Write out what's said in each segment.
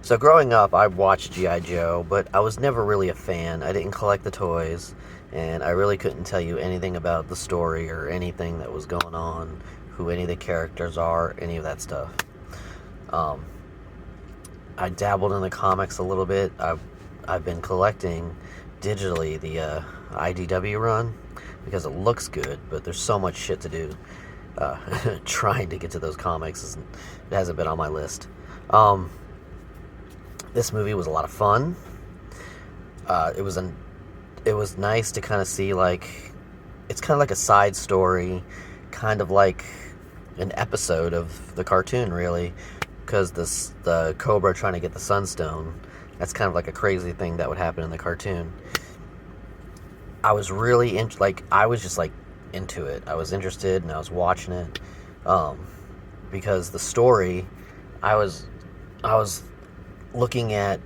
So growing up, I watched G.I. Joe, but I was never really a fan. I didn't collect the toys, and I really couldn't tell you anything about the story or anything that was going on, who any of the characters are, any of that stuff. Um, I dabbled in the comics a little bit. I've been collecting digitally the IDW run because it looks good, but there's so much shit to do. Trying to get to those comics, it hasn't been on my list. This movie was a lot of fun. It was nice to kind of see, like, it's kind of like a side story, kind of like an episode of the cartoon, really, because the Cobra trying to get the Sunstone, that's kind of like a crazy thing that would happen in the cartoon. I was really I was just like into it. I was interested and I was watching it, because the story, I was looking at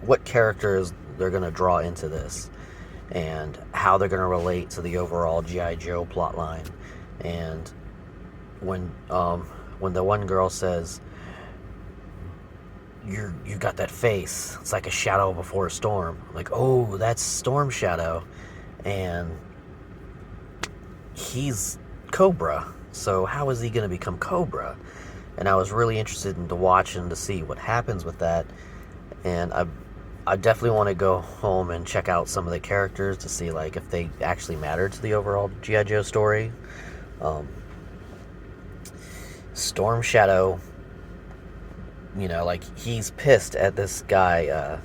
what characters they're going to draw into this and how they're going to relate to the overall G.I. Joe plotline. And when the one girl says, you got that face, it's like a shadow before a storm. I'm like, oh, that's Storm Shadow, and he's Cobra, so how is he going to become Cobra? And I was really interested in watching to see what happens with that. And I definitely want to go home and check out some of the characters to see, like, if they actually matter to the overall G.I. Joe story. Storm Shadow, like, he's pissed at this guy,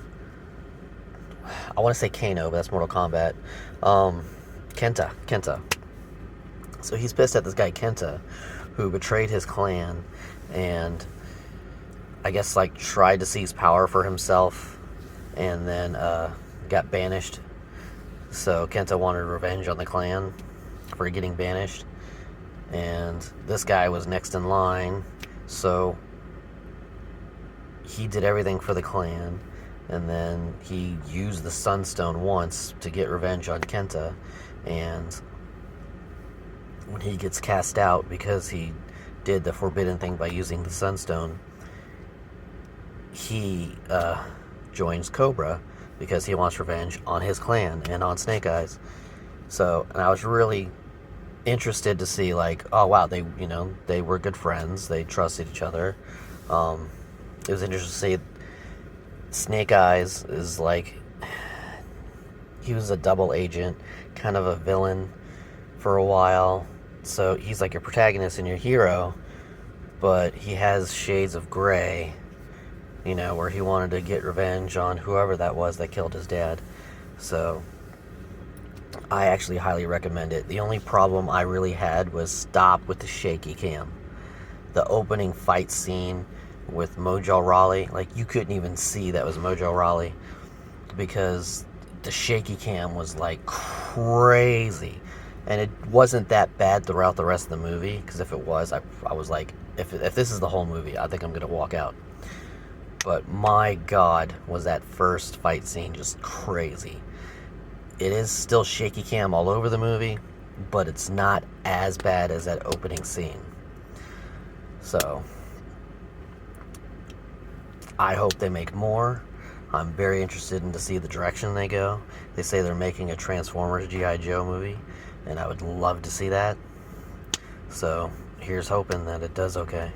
I want to say Kano, but that's Mortal Kombat. Kenta. So he's pissed at this guy Kenta, who betrayed his clan and I guess like tried to seize power for himself and then got banished. So Kenta wanted revenge on the clan for getting banished, and this guy was next in line, so he did everything for the clan, and then he used the Sunstone once to get revenge on Kenta, and when he gets cast out because he did the forbidden thing by using the Sunstone, he joins Cobra because he wants revenge on his clan and on Snake Eyes. So, and I was really interested to see, like, oh wow, they were good friends, they trusted each other. It was interesting to see Snake Eyes is like, he was a double agent, kind of a villain for a while. So he's like your protagonist and your hero, but he has shades of gray, where he wanted to get revenge on whoever that was that killed his dad. So I actually highly recommend it. The only problem I really had was stop with the shaky cam. The opening fight scene with Mojo Rawley, like, you couldn't even see that was Mojo Rawley because the shaky cam was like crazy. And it wasn't that bad throughout the rest of the movie, because if it was, I was like, if this is the whole movie, I think I'm going to walk out. But my God, was that first fight scene just crazy. It is still shaky cam all over the movie, but it's not as bad as that opening scene. So I hope they make more. I'm very interested in to see the direction they go. They say they're making a Transformers G.I. Joe movie, and I would love to see that. So here's hoping that it does okay.